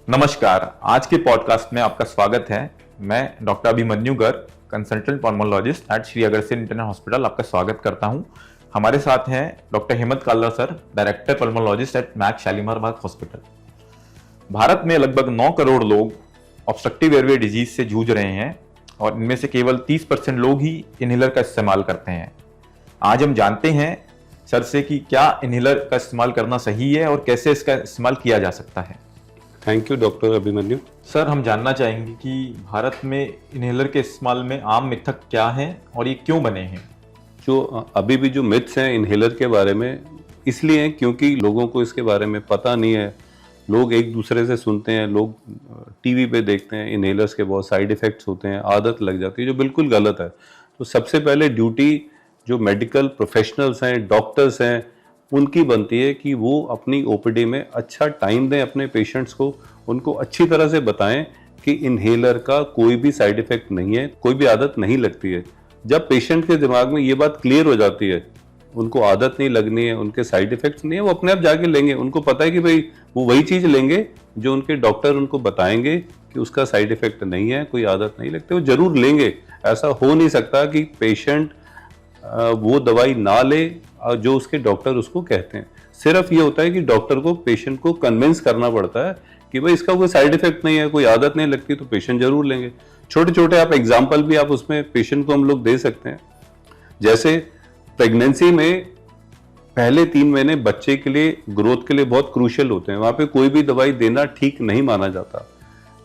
नमस्कार। आज के पॉडकास्ट में आपका स्वागत है। मैं doctor Abhimanyu Garg, consultant pulmonologist at Shri Agrasen international hospital, आपका स्वागत करता हूं। हमारे साथ हैं doctor Hemant Kalra sir, director pulmonologist at Max Shalimar Bagh hospital. Bharat में लगभग 9 करोड़ लोग ऑब्स्ट्रक्टिव एयरवे डिजीज से जूझ रहे हैं और इनमें से केवल 30% लोग ही इनहेलर का इस्तेमाल करते हैं। आज हम जानते हैं सर से कि क्या इनहेलर का इस्तेमाल करना सही है और कैसे इसका इस्तेमाल किया जा सकता है। Thank you doctor Abhimanyu. Sir, हम जानना चाहेंगे कि भारत में इनहेलर के इस्तेमाल में आम मिथक क्या हैं और ये क्यों बने हैं। जो अभी भी जो मिथ्स हैं इनहेलर के बारे में, इसलिए हैं क्योंकि लोगों को इसके बारे में पता नहीं है। लोग एक दूसरे से सुनते हैं, लोग टीवी पे देखते हैं इनहेलर्स के बहुत साइड इफ़ेक्ट्स होते हैं, आदत लग जाती है, जो बिल्कुल गलत है। तो सबसे पहले ड्यूटी जो मेडिकल प्रोफेशनल्स हैं, डॉक्टर्स हैं, उनकी बनती है कि वो अपनी ओपीडी में अच्छा टाइम दें अपने पेशेंट्स को, उनको अच्छी तरह से बताएं कि इनहेलर का कोई भी साइड इफ़ेक्ट नहीं है, कोई भी आदत नहीं लगती है। जब पेशेंट के दिमाग में ये बात क्लियर हो जाती है, उनको आदत नहीं लगनी है, उनके साइड इफ़ेक्ट्स नहीं है, वो अपने आप जाके लेंगे। उनको पता है कि भाई वो वही चीज़ लेंगे जो उनके डॉक्टर उनको बताएंगे कि उसका साइड इफ़ेक्ट नहीं है, कोई आदत नहीं लगती, वो जरूर लेंगे। ऐसा हो नहीं सकता कि पेशेंट वो दवाई ना ले जो उसके डॉक्टर उसको कहते हैं। सिर्फ ये होता है कि डॉक्टर को पेशेंट को कन्विंस करना पड़ता है कि भाई इसका कोई साइड इफेक्ट नहीं है, कोई आदत नहीं लगती, तो पेशेंट जरूर लेंगे। छोटे छोटे आप एग्जाम्पल भी आप उसमें पेशेंट को हम लोग दे सकते हैं। जैसे प्रेगनेंसी में पहले 3 महीने बच्चे के लिए ग्रोथ के लिए बहुत क्रूशियल होते हैं, वहां पे कोई भी दवाई देना ठीक नहीं माना जाता।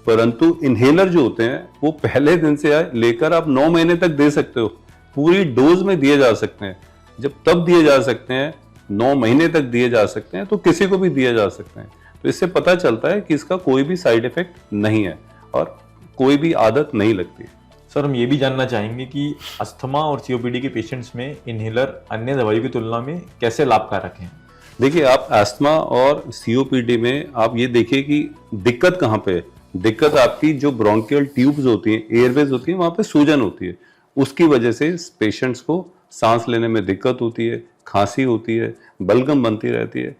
परंतु इनहेलर जो होते हैं वो पहले दिन से लेकर आप 9 महीने तक दे सकते हो, पूरी डोज में दिए जा सकते हैं। जब तब दिए जा सकते हैं, 9 महीने तक दिए जा सकते हैं, तो किसी को भी दिए जा सकते हैं। तो इससे पता चलता है कि इसका कोई भी साइड इफेक्ट नहीं है और कोई भी आदत नहीं लगती। सर, हम ये भी जानना चाहेंगे कि अस्थमा और सीओपीडी के पेशेंट्स में इनहेलर अन्य दवाइयों की तुलना में कैसे लाभकारक हैं। देखिए, आप अस्थमा और सीओपीडी में आप ये देखिए कि दिक्कत कहाँ पे है। दिक्कत आपकी जो ब्रोंकियल ट्यूब्स होती हैं, एयरवेज होती है, वहां पे सूजन होती है। उसकी वजह से पेशेंट्स को सांस लेने में दिक्कत होती है, खांसी होती है, बलगम बनती रहती है।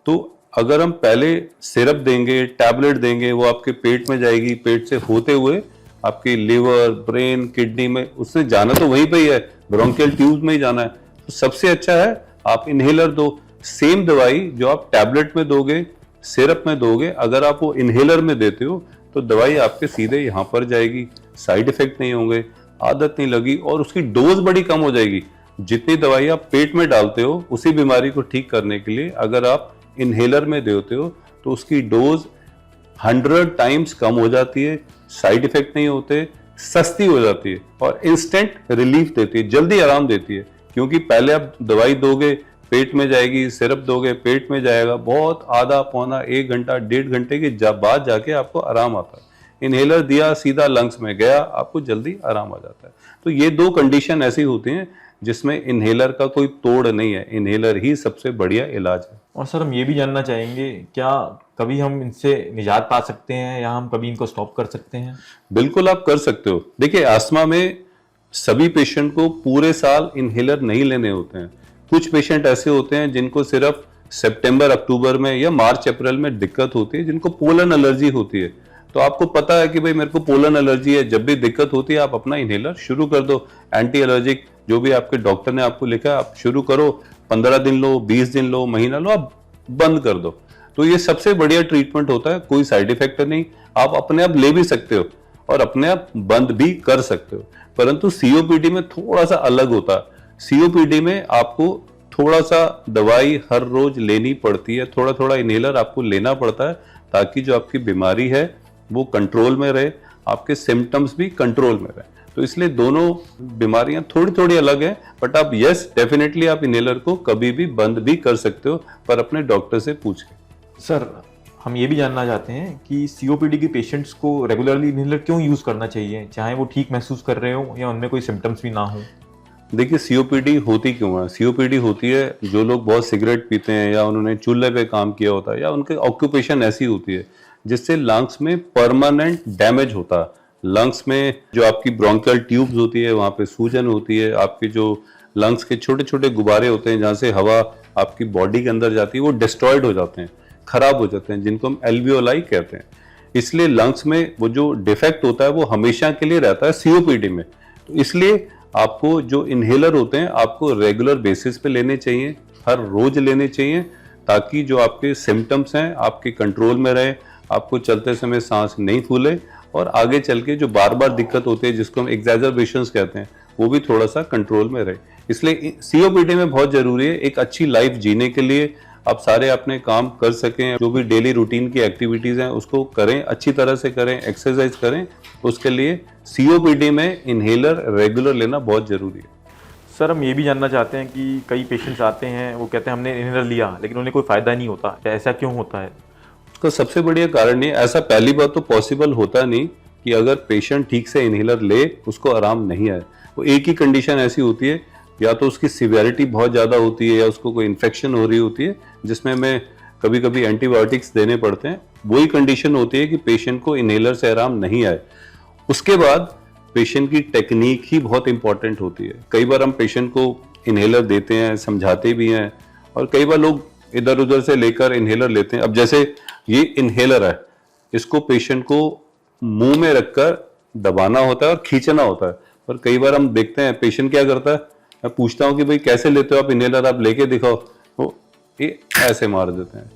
तो अगर हम पहले सिरप देंगे, टैबलेट देंगे, वो आपके पेट में जाएगी, पेट से होते हुए आपके लिवर, ब्रेन, किडनी में, उससे जाना तो वहीं पे ही है, ब्रोंकियल ट्यूब में ही जाना है। तो सबसे अच्छा है आप इनहेलर दो। सेम दवाई जो आप टैबलेट में दोगे, सिरप में दोगे, अगर आप वो इनहेलर में देते हो तो दवाई आपके सीधे यहाँ पर जाएगी, साइड इफेक्ट नहीं होंगे, आदत नहीं लगी और उसकी डोज बड़ी कम हो जाएगी। जितनी दवाई आप पेट में डालते हो उसी बीमारी को ठीक करने के लिए अगर आप इनहेलर में देते हो तो उसकी डोज 100 टाइम्स कम हो जाती है, साइड इफेक्ट नहीं होते, सस्ती हो जाती है और इंस्टेंट रिलीफ देती है, जल्दी आराम देती है। क्योंकि पहले आप दवाई दोगे, पेट में जाएगी, सिरप दोगे, पेट में जाएगा, बहुत आधा पौना 1 घंटा 1.5 घंटे के बाद जाके आपको आराम आता है। इनहेलर दिया, सीधा लंग्स में गया, आपको जल्दी आराम आ जाता है। तो ये 2 कंडीशन ऐसी होती हैं जिसमें इनहेलर का कोई तोड़ नहीं है, इनहेलर ही सबसे बढ़िया इलाज है। और सर, हम ये भी जानना चाहेंगे, क्या कभी हम इनसे निजात पा सकते हैं या हम कभी इनको स्टॉप कर सकते हैं। बिल्कुल आप कर सकते हो। देखिए, अस्थमा में सभी पेशेंट को पूरे साल इनहेलर नहीं लेने होते हैं। कुछ पेशेंट ऐसे होते हैं जिनको सिर्फ सितंबर अक्टूबर में या मार्च अप्रैल में दिक्कत होती है, जिनको पोलन एलर्जी होती है। तो आपको पता है कि भाई मेरे को पोलन एलर्जी है, जब भी दिक्कत होती है आप अपना इनहेलर शुरू कर दो। एंटी एलर्जिक जो भी आपके डॉक्टर ने आपको लिखा है आप शुरू करो, 15 दिन लो, 20 दिन लो, महीना लो, आप बंद कर दो। तो ये सबसे बढ़िया ट्रीटमेंट होता है, कोई साइड इफेक्ट नहीं, आप अपने आप ले भी सकते हो और अपने आप बंद भी कर सकते हो। परंतु सीओपीडी में थोड़ा सा अलग होता है। सीओपीडी में आपको थोड़ा सा दवाई हर रोज लेनी पड़ती है, थोड़ा थोड़ा इनहेलर आपको लेना पड़ता है ताकि जो आपकी बीमारी है वो कंट्रोल में रहे, आपके सिम्टम्स भी कंट्रोल में रहे। तो इसलिए दोनों बीमारियां थोड़ी थोड़ी अलग हैं, बट आप यस डेफिनेटली आप इनहेलर को कभी भी बंद भी कर सकते हो, पर अपने डॉक्टर से पूछ के। सर, हम ये भी जानना चाहते हैं कि सीओपीडी के पेशेंट्स को रेगुलरली इनहेलर क्यों यूज करना चाहिए, चाहे वो ठीक महसूस कर रहे हो या उनमें कोई सिम्टम्स भी ना हो। देखिए, सीओपीडी होती क्यों है? सीओपीडी होती है जो लोग बहुत सिगरेट पीते हैं या उन्होंने चूल्हे पे काम किया होता है या उनके ऑक्यूपेशन ऐसी होती है जिससे लंग्स में परमानेंट डैमेज होता है। लंग्स में जो आपकी ब्रोंकियल ट्यूब्स होती है वहां पे सूजन होती है, आपके जो लंग्स के छोटे छोटे गुब्बारे होते हैं जहां से हवा आपकी बॉडी के अंदर जाती है वो डिस्ट्रॉयड हो जाते हैं, खराब हो जाते हैं, जिनको हम एल्वियोलाई कहते हैं। इसलिए लंग्स में वो जो डिफेक्ट होता है वो हमेशा के लिए रहता है सीओपीडी में। तो इसलिए आपको जो इनहेलर होते हैं आपको रेगुलर बेसिस पे लेने चाहिए, हर रोज लेने चाहिए, ताकि जो आपके सिम्टम्स हैं आपके कंट्रोल में रहे, आपको चलते समय सांस नहीं फूले, और आगे चल के जो बार बार दिक्कत होती है जिसको हम एक्सैजर्बेशंस कहते हैं वो भी थोड़ा सा कंट्रोल में रहे। इसलिए सीओपीडी में बहुत जरूरी है, एक अच्छी लाइफ जीने के लिए आप सारे अपने काम कर सकें, जो भी डेली रूटीन की एक्टिविटीज हैं उसको करें, अच्छी तरह से करें, एक्सरसाइज करें, उसके लिए सीओपीडी में इनहेलर रेगुलर लेना बहुत जरूरी है। सर हम ये भी जानना चाहते हैं कि कई पेशेंट्स आते हैं वो कहते हैं हमने इनहेलर लिया लेकिन उन्हें कोई फायदा नहीं होता, ऐसा क्यों होता है? तो सबसे बढ़िया कारण ये, ऐसा पहली बात तो पॉसिबल होता नहीं कि अगर पेशेंट ठीक से इनहेलर ले उसको आराम नहीं आए। वो एक ही कंडीशन ऐसी होती है, या तो उसकी सिवियरिटी बहुत ज़्यादा होती है या उसको कोई इन्फेक्शन हो रही होती है जिसमें हमें कभी कभी एंटीबायोटिक्स देने पड़ते हैं, वही कंडीशन होती है कि पेशेंट को इनहेलर से आराम नहीं आए। उसके बाद पेशेंट की टेक्निक ही बहुत इंपॉर्टेंट होती है। कई बार हम पेशेंट को इनहेलर देते हैं, समझाते भी हैं, और कई बार लोग इधर उधर से लेकर इनहेलर लेते हैं। अब जैसे ये इनहेलर है, इसको पेशेंट को मुंह में रखकर दबाना होता है और खींचना होता है, पर कई बार हम देखते हैं पेशेंट क्या करता है, मैं पूछता हूं कि भाई कैसे लेते हो आप इनहेलर, आप लेके दिखाओ, वो ये ऐसे मार देते हैं,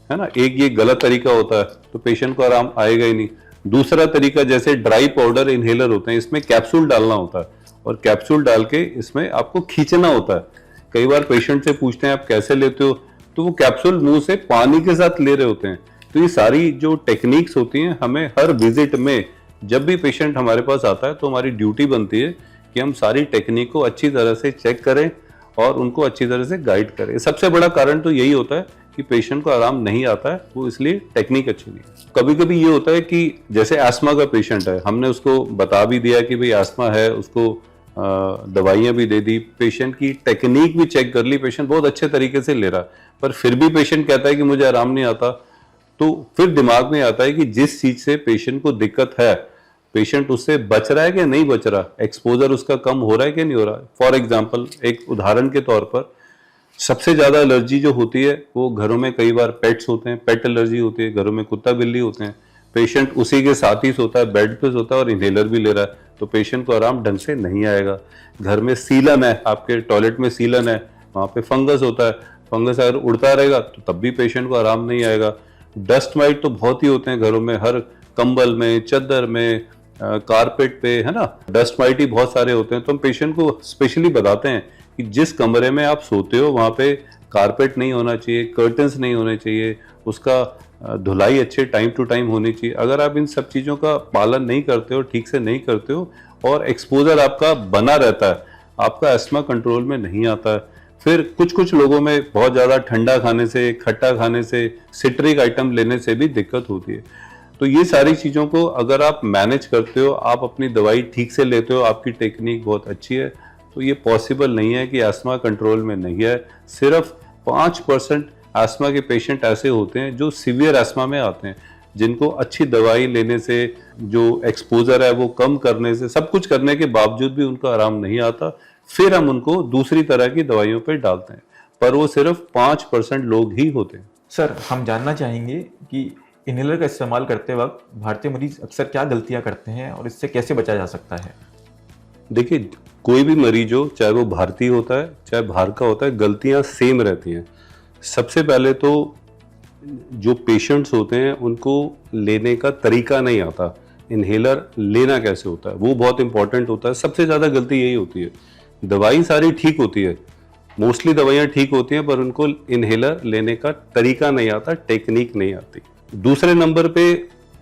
है ना। एक ये गलत तरीका होता है, तो पेशेंट को आराम आएगा ही नहीं। दूसरा तरीका जैसे ड्राई पाउडर इनहेलर होते हैं, इसमें कैप्सूल डालना होता है और कैप्सूल डाल के इसमें आपको खींचना होता है। कई बार पेशेंट से पूछते हैं आप कैसे लेते हो, तो वो कैप्सूल मुंह से पानी के साथ ले रहे होते हैं। तो ये सारी जो टेक्निक्स होती हैं, हमें हर विजिट में जब भी पेशेंट हमारे पास आता है तो हमारी ड्यूटी बनती है कि हम सारी टेक्निक को अच्छी तरह से चेक करें और उनको अच्छी तरह से गाइड करें। सबसे बड़ा कारण तो यही होता है कि पेशेंट को आराम नहीं आता है, वो इसलिए टेक्निक अच्छी नहीं है। कभी कभी ये होता है कि जैसे आस्मा का पेशेंट है, हमने उसको बता भी दिया कि भाई आस्मा है, उसको दवाइयां भी दे दी, पेशेंट की टेक्निक भी चेक कर ली, पेशेंट बहुत अच्छे तरीके से ले रहा है, पर फिर भी पेशेंट कहता है कि मुझे आराम नहीं आता। तो फिर दिमाग में आता है कि जिस चीज से पेशेंट को दिक्कत है, पेशेंट उससे बच रहा है कि नहीं बच रहा, एक्सपोजर उसका कम हो रहा है कि नहीं हो रहा है। फॉर एग्जाम्पल, एक उदाहरण के तौर पर, सबसे ज्यादा एलर्जी जो होती है वो घरों में कई बार पेट्स होते हैं, पेट एलर्जी होती है, घरों में कुत्ता बिल्ली होते हैं, पेशेंट उसी के साथ ही सोता है, बेड पे सोता है और इनहेलर भी ले रहा है, तो पेशेंट को आराम ढंग से नहीं आएगा। घर में सीलन है, आपके टॉयलेट में सीलन है, वहां पे फंगस होता है, फंगस अगर उड़ता रहेगा तो तब भी पेशेंट को आराम नहीं आएगा। डस्ट माइट तो बहुत ही होते हैं घरों में, हर कंबल में, चद्दर में, कारपेट पे, है ना, डस्ट माइट ही बहुत सारे होते हैं। तो हम पेशेंट को स्पेशली बताते हैं कि जिस कमरे में आप सोते हो वहां पे कारपेट नहीं होना चाहिए, कर्टन्स नहीं होने चाहिए, उसका धुलाई अच्छे टाइम टू टाइम होनी चाहिए। अगर आप इन सब चीज़ों का पालन नहीं करते हो, ठीक से नहीं करते हो, और एक्सपोजर आपका बना रहता है, आपका अस्थमा कंट्रोल में नहीं आता है। फिर कुछ कुछ लोगों में बहुत ज़्यादा ठंडा खाने से, खट्टा खाने से, सिट्रिक आइटम लेने से भी दिक्कत होती है। तो ये सारी चीज़ों को अगर आप मैनेज करते हो, आप अपनी दवाई ठीक से लेते हो, आपकी टेक्निक बहुत अच्छी है, तो ये पॉसिबल नहीं है कि अस्थमा कंट्रोल में नहीं है। सिर्फ 5% अस्थमा के पेशेंट ऐसे होते हैं जो सीवियर अस्थमा में आते हैं, जिनको अच्छी दवाई लेने से, जो एक्सपोजर है वो कम करने से, सब कुछ करने के बावजूद भी उनको आराम नहीं आता। फिर हम उनको दूसरी तरह की दवाइयों पर डालते हैं, पर वो सिर्फ 5% लोग ही होते हैं। सर हम जानना चाहेंगे कि इनहेलर का इस्तेमाल करते वक्त भारतीय मरीज अक्सर क्या गलतियां करते हैं और इससे कैसे बचा जा सकता है? देखिए, कोई भी मरीज हो, चाहे वो भारतीय होता है चाहे बाहर का होता है, गलतियां सेम रहती हैं। सबसे पहले तो जो पेशेंट्स होते हैं उनको लेने का तरीका नहीं आता, इनहेलर लेना कैसे होता है वो बहुत इंपॉर्टेंट होता है। सबसे ज़्यादा गलती यही होती है। दवाई सारी ठीक होती है, मोस्टली दवाइयाँ ठीक होती हैं, पर उनको इनहेलर लेने का तरीका नहीं आता, टेक्निक नहीं आती। दूसरे नंबर पे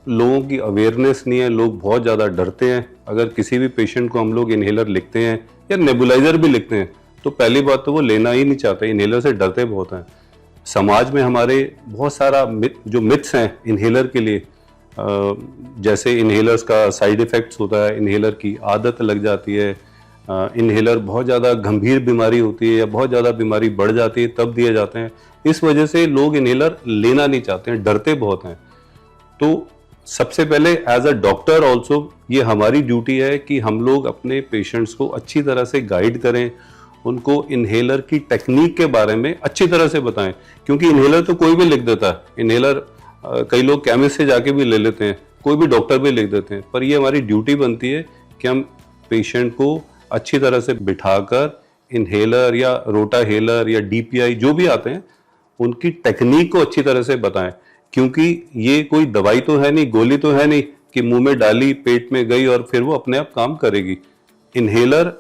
लोगों की अवेयरनेस नहीं है, लोग बहुत ज़्यादा डरते हैं। अगर किसी भी पेशेंट को हम लोग इनहेलर लिखते हैं या नेबुलाइजर भी लिखते हैं तो पहली बात तो वो लेना ही नहीं चाहते, इनहेलर से डरते बहुत हैं। समाज में हमारे बहुत सारा जो मिथ्स हैं इनहेलर के लिए, जैसे इनहेलर्स का साइड इफ़ेक्ट्स होता है, इनहेलर की आदत लग जाती है, इनहेलर बहुत ज़्यादा गंभीर बीमारी होती है या बहुत ज़्यादा बीमारी बढ़ जाती है तब दिए जाते हैं। इस वजह से लोग इनहेलर लेना नहीं चाहते हैं, डरते बहुत हैं। तो सबसे पहले एज अ डॉक्टर ऑल्सो ये हमारी ड्यूटी है कि हम लोग अपने पेशेंट्स को अच्छी तरह से गाइड करें, उनको इनहेलर की टेक्निक के बारे में अच्छी तरह से बताएं, क्योंकि इनहेलर तो कोई भी लिख देता है। इनहेलर कई लोग केमिस्ट से जाके भी ले लेते हैं, कोई भी डॉक्टर भी लिख देते हैं, पर ये हमारी ड्यूटी बनती है कि हम पेशेंट को अच्छी तरह से बिठाकर इनहेलर या रोटाहेलर या डीपीआई जो भी आते हैं उनकी टेक्निक को अच्छी तरह से बताएं, क्योंकि ये कोई दवाई तो है नहीं, गोली तो है नहीं कि मुंह में डाली, पेट में गई और फिर वो अपने आप काम करेगी। इनहेलर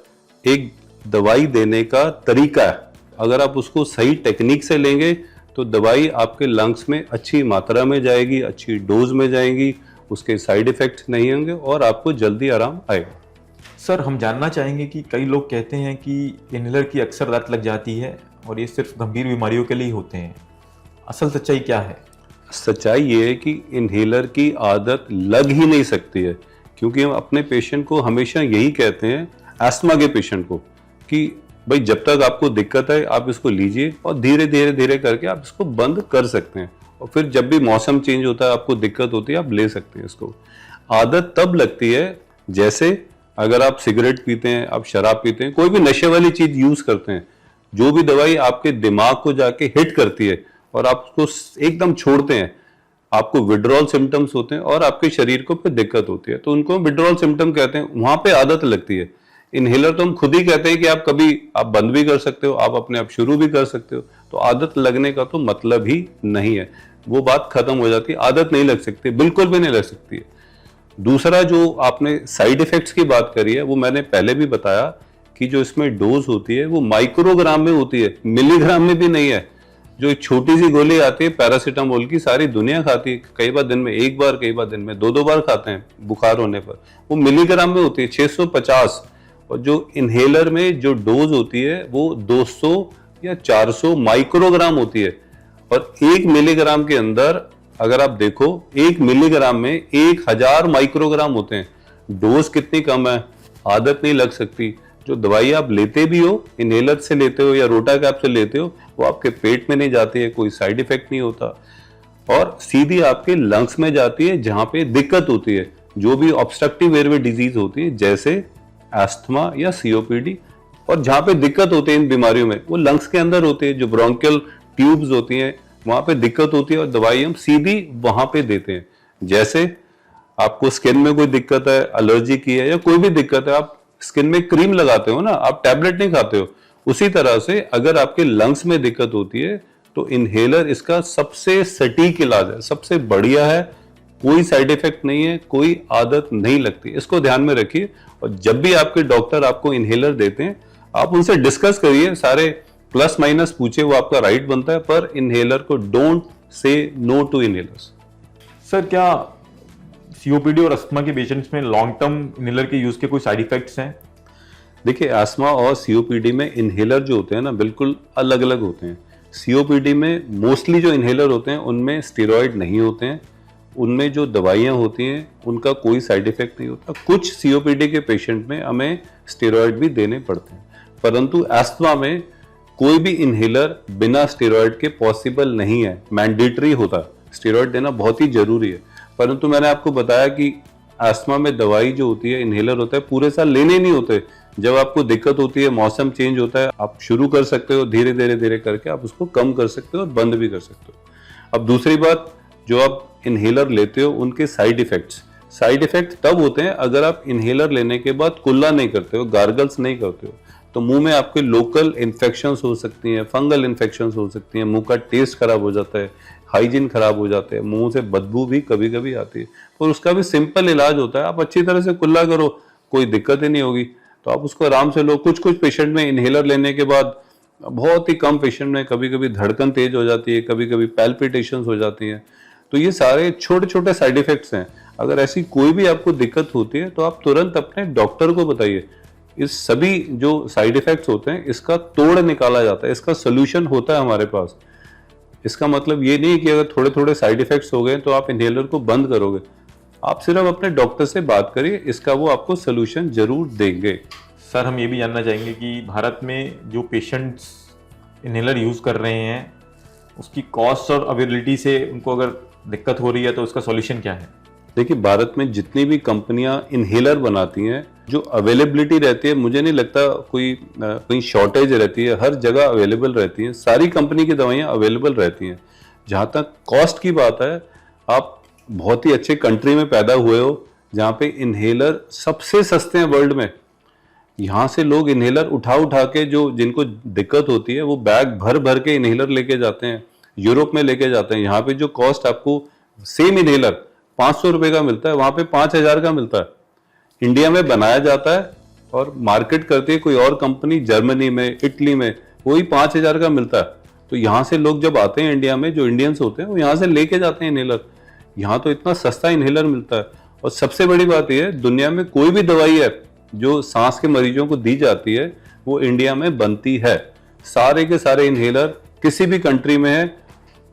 एक दवाई देने का तरीका है, अगर आप उसको सही टेक्निक से लेंगे तो दवाई आपके लंग्स में अच्छी मात्रा में जाएगी, अच्छी डोज में जाएगी, उसके साइड इफेक्ट्स नहीं होंगे और आपको जल्दी आराम आएगा। सर हम जानना चाहेंगे कि कई लोग कहते हैं कि इनहेलर की अक्सर लत लग जाती है और ये सिर्फ गंभीर बीमारियों के लिए ही होते हैं, असल सच्चाई क्या है? सच्चाई ये है कि इनहेलर की आदत लग ही नहीं सकती है, क्योंकि हम अपने पेशेंट को हमेशा यही कहते हैं, एस्थमा के पेशेंट को, कि भाई जब तक आपको दिक्कत है आप इसको लीजिए और धीरे धीरे धीरे करके आप इसको बंद कर सकते हैं, और फिर जब भी मौसम चेंज होता है आपको दिक्कत होती है आप ले सकते हैं इसको। आदत तब लगती है जैसे अगर आप सिगरेट पीते हैं, आप शराब पीते हैं, कोई भी नशे वाली चीज यूज करते हैं, जो भी दवाई आपके दिमाग को जाके हिट करती है और आप उसको एकदम छोड़ते हैं, आपको विड्रॉल सिम्टम्स होते हैं और आपके शरीर को फिर दिक्कत होती है, तो उनको विड्रॉल सिम्टम कहते हैं, वहां पे आदत लगती है। इनहेलर तो हम खुद ही कहते हैं कि आप कभी आप बंद भी कर सकते हो, आप अपने आप शुरू भी कर सकते हो, तो आदत लगने का तो मतलब ही नहीं है, वो बात खत्म हो जाती है। आदत नहीं लग सकती, बिल्कुल भी नहीं लग सकती है। दूसरा जो आपने साइड इफेक्ट्स की बात करी है, वो मैंने पहले भी बताया कि जो इसमें डोज होती है वो माइक्रोग्राम में होती है, मिलीग्राम में भी नहीं है। जो एक छोटी सी गोली आती है पैरासीटामोल की, सारी दुनिया खाती है, कई बार दिन में एक बार, कई बार दिन में दो दो बार खाते हैं बुखार होने पर, वो मिलीग्राम में होती है 650। और जो इनहेलर में जो डोज होती है वो 200 या 400 माइक्रोग्राम होती है, और 1 मिलीग्राम के अंदर अगर आप देखो 1 मिलीग्राम में 1000 माइक्रोग्राम होते हैं। डोज कितनी कम है, आदत नहीं लग सकती। जो दवाई आप लेते भी हो, इनहेलर से लेते हो या रोटा कैप से लेते हो, वो आपके पेट में नहीं जाती है, कोई साइड इफेक्ट नहीं होता और सीधी आपके लंग्स में जाती है जहां पे दिक्कत होती है, जो भी ऑब्स्ट्रक्टिव एयरवे डिजीज होती है जैसे एस्थमा या सीओपीडी, और जहां पे दिक्कत होती है इन बीमारियों में वो लंग्स के अंदर होती है, जो ब्रोंकियल ट्यूब्स होती हैं वहां पे दिक्कत होती है और दवाई हम सीधी वहां पे देते हैं। जैसे आपको स्किन में कोई दिक्कत है, एलर्जी की है या कोई भी दिक्कत है, आप स्किन में क्रीम लगाते हो ना, आप टैबलेट नहीं खाते हो, उसी तरह से अगर आपके लंग्स में दिक्कत होती है तो इनहेलर इसका सबसे सटीक इलाज है, सबसे बढ़िया है, कोई साइड इफेक्ट नहीं है, कोई आदत नहीं लगती, इसको ध्यान में रखिए। और जब भी आपके डॉक्टर आपको इनहेलर देते हैं आप उनसे डिस्कस करिए, सारे प्लस माइनस पूछे, वो आपका राइट बनता है, पर इनहेलर को don't say no to inhalers. Sir क्या सीओपीडी और अस्थमा के पेशेंट्स में लॉन्ग टर्म इनहेलर के यूज के कोई साइड इफेक्ट्स हैं? देखिए अस्थमा और सीओपीडी में इनहेलर जो होते हैं ना बिल्कुल अलग अलग होते हैं। सीओपीडी में मोस्टली जो इनहेलर होते हैं उनमें स्टेरॉइड नहीं होते हैं, उनमें जो दवाइयाँ होती हैं उनका कोई साइड इफेक्ट नहीं होता। कुछ सीओपीडी के पेशेंट में हमें स्टेरॉइड भी देने पड़ते हैं, परंतु अस्थमा में कोई भी इनहेलर बिना स्टेरॉइड के पॉसिबल नहीं है, मैंडेटरी होता है, स्टेरॉइड देना बहुत ही जरूरी है। परंतु मैंने आपको बताया कि अस्थमा में दवाई जो होती है, इनहेलर होता है, पूरे साल लेने नहीं होते, जब आपको दिक्कत होती है, मौसम चेंज होता है, आप शुरू कर सकते हो, धीरे धीरे धीरे करके आप उसको कम कर सकते हो और बंद भी कर सकते हो। अब दूसरी बात, जो आप इनहेलर लेते हो उनके साइड इफेक्ट तब होते हैं अगर आप इनहेलर लेने के बाद कुल्ला नहीं करते हो, गार्गल्स नहीं करते हो, तो मुंह में आपके लोकल इन्फेक्शंस हो सकती हैं, फंगल इन्फेक्शंस हो सकती हैं, मुंह का टेस्ट खराब हो जाता है, हाइजीन खराब हो जाते हैं, मुंह से बदबू भी कभी कभी आती है, और उसका भी सिंपल इलाज होता है, आप अच्छी तरह से कुल्ला करो, कोई दिक्कत ही नहीं होगी, तो आप उसको आराम से लो। कुछ पेशेंट में इनहेलर लेने के बाद, बहुत ही कम पेशेंट में कभी कभी धड़कन तेज हो जाती है, कभी कभी पैल्पिटेशंस हो जाती हैं, तो ये सारे छोटे छोटे साइड इफेक्ट्स हैं। अगर ऐसी कोई भी आपको दिक्कत होती है तो आप तुरंत अपने डॉक्टर को बताइए। इस सभी जो साइड इफेक्ट्स होते हैं इसका तोड़ निकाला जाता है, इसका सोल्यूशन होता है हमारे पास। इसका मतलब ये नहीं कि अगर थोड़े थोड़े साइड इफेक्ट्स हो गए तो आप इनहेलर को बंद करोगे, आप सिर्फ अपने डॉक्टर से बात करिए, इसका वो आपको सोल्यूशन जरूर देंगे। सर हम ये भी जानना चाहेंगे कि भारत में जो पेशेंट्स इनहेलर यूज़ कर रहे हैं उसकी कॉस्ट और अवेलेबिलिटी से उनको अगर दिक्कत हो रही है तो उसका सॉल्यूशन क्या है? देखिए भारत में जितनी भी कंपनियां इनहेलर बनाती हैं, जो अवेलेबिलिटी रहती है, मुझे नहीं लगता कोई शॉर्टेज रहती है, हर जगह अवेलेबल रहती है, सारी कंपनी की दवाइयां अवेलेबल रहती हैं। जहां तक कॉस्ट की बात है, आप बहुत ही अच्छे कंट्री में पैदा हुए हो जहाँ पे इन्हेलर सबसे सस्ते हैं वर्ल्ड में। यहाँ से लोग इन्हेलर उठा उठा के, जो जिनको दिक्कत होती है वो बैग भर भर के इन्हेलर लेके जाते हैं, यूरोप में लेके जाते हैं। यहाँ पे जो कॉस्ट आपको सेम इन्हेलर 500 रुपए का मिलता है, वहां पे 5000 का मिलता है। इंडिया में बनाया जाता है और मार्केट करती है कोई और कंपनी जर्मनी में, इटली में, वही 5000 का मिलता है। तो यहाँ से लोग जब आते हैं इंडिया में, जो इंडियंस होते हैं वो यहाँ से लेके जाते हैं इन्हेलर। यहाँ तो इतना सस्ता इन्हेलर मिलता है। और सबसे बड़ी बात यह है, दुनिया में कोई भी दवाई है जो सांस के मरीजों को दी जाती है वो इंडिया में बनती है। सारे के सारे इन्हेलर किसी भी कंट्री में है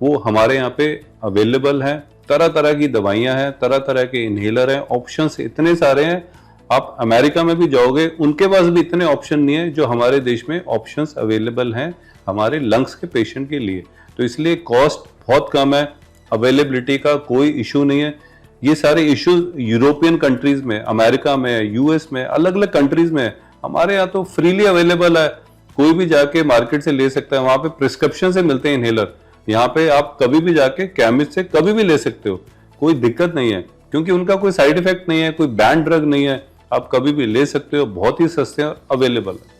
वो हमारे यहाँ पे अवेलेबल है। तरह तरह की दवाइयां हैं, तरह तरह के इन्हेलर हैं, ऑप्शंस इतने सारे हैं। आप अमेरिका में भी जाओगे, उनके पास भी इतने ऑप्शन नहीं है जो हमारे देश में ऑप्शंस अवेलेबल हैं हमारे लंग्स के पेशेंट के लिए। तो इसलिए कॉस्ट बहुत कम है, अवेलेबिलिटी का कोई इशू नहीं है। ये सारे इश्यूज यूरोपियन कंट्रीज में, अमेरिका में, यूएस में, अलग अलग कंट्रीज में, हमारे यहाँ तो फ्रीली अवेलेबल है। कोई भी जाके मार्केट से ले सकता है, वहां पे प्रिस्क्रिप्शन से मिलते हैं इन्हेलर। यहाँ पे आप कभी भी जाके केमिस्ट से कभी भी ले सकते हो, कोई दिक्कत नहीं है, क्योंकि उनका कोई साइड इफेक्ट नहीं है, कोई बैन ड्रग नहीं है, आप कभी भी ले सकते हो, बहुत ही सस्ते और अवेलेबल है।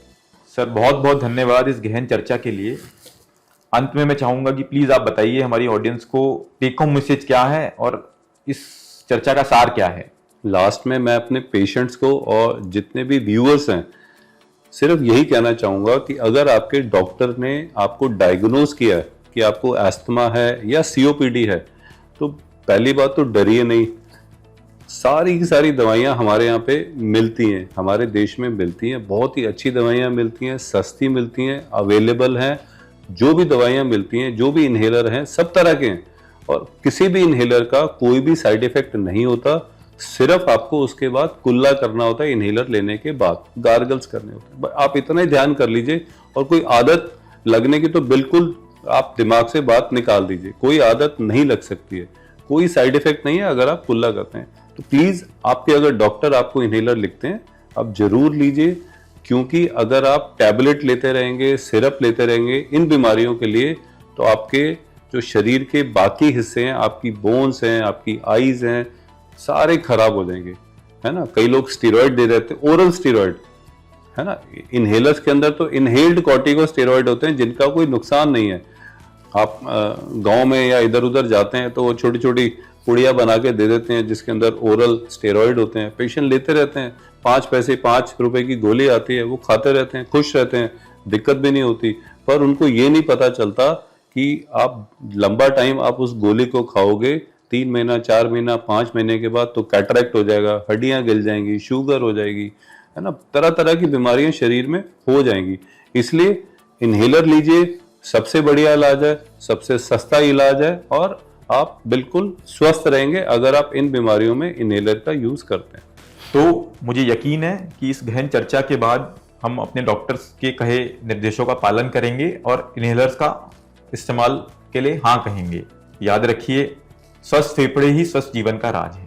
सर बहुत बहुत धन्यवाद इस गहन चर्चा के लिए। अंत में मैं चाहूंगा कि प्लीज आप बताइए हमारी ऑडियंस को टेक होम मैसेज क्या है और इस चर्चा का सार क्या है। लास्ट में मैं अपने पेशेंट्स को और जितने भी व्यूअर्स हैं सिर्फ यही कहना चाहूंगा कि अगर आपके डॉक्टर ने आपको डायग्नोज किया है कि आपको अस्थमा है या सीओपीडी है, तो पहली बात तो डरिए नहीं। सारी की सारी दवाइयाँ हमारे यहाँ पे मिलती हैं, हमारे देश में मिलती हैं, बहुत ही अच्छी दवाइयाँ मिलती हैं, सस्ती मिलती हैं, अवेलेबल हैं। जो भी दवाइयाँ मिलती हैं, जो भी इन्हेलर हैं, सब तरह के हैं और किसी भी इन्हेलर का कोई भी साइड इफेक्ट नहीं होता। सिर्फ आपको उसके बाद कुल्ला करना होता है, इन्हेलर लेने के बाद गार्गल्स करने होते हैं। आप इतना ही ध्यान कर लीजिए और कोई आदत लगने की तो बिल्कुल आप दिमाग से बात निकाल दीजिए। कोई आदत नहीं लग सकती है, कोई साइड इफेक्ट नहीं है अगर आप कुल्ला करते हैं। तो प्लीज आपके अगर डॉक्टर आपको इन्हेलर लिखते हैं आप जरूर लीजिए, क्योंकि अगर आप टैबलेट लेते रहेंगे, सिरप लेते रहेंगे इन बीमारियों के लिए, तो आपके जो शरीर के बाकी हिस्से हैं, आपकी बोन्स हैं, आपकी आईज हैं, सारे खराब हो जाएंगे, है ना। कई लोग स्टेरॉइड दे देते हैं, ओरल स्टेरॉइड, है ना। इनहेलर्स के अंदर तो इनहेल्ड कॉर्टिकोस्टेरॉइड होते हैं जिनका कोई नुकसान नहीं है। आप गांव में या इधर उधर जाते हैं तो वो छोटी छोटी पुड़िया बना के दे देते हैं जिसके अंदर ओरल स्टेरॉइड होते हैं। पेशेंट लेते रहते हैं, 5 पैसे 5 रुपए की गोली आती है, वो खाते रहते हैं, खुश रहते हैं, दिक्कत भी नहीं होती। पर उनको ये नहीं पता चलता कि आप लंबा टाइम आप उस गोली को खाओगे, 3 महीना 4 महीना 5 महीने के बाद तो कैटरैक्ट हो जाएगा, हड्डियां गिल जाएंगी, शुगर हो जाएगी, है ना, तरह तरह की बीमारियां शरीर में हो जाएंगी। इसलिए इन्हेलर लीजिए, सबसे बढ़िया इलाज है, सबसे सस्ता इलाज है और आप बिल्कुल स्वस्थ रहेंगे अगर आप इन बीमारियों में इन्हेलर का यूज करते हैं। तो मुझे यकीन है कि इस गहन चर्चा के बाद हम अपने डॉक्टर्स के कहे निर्देशों का पालन करेंगे और इन्हेलर्स का इस्तेमाल के लिए हाँ कहेंगे। याद रखिए, स्वस्थ फेफड़े ही स्वस्थ जीवन का राज है।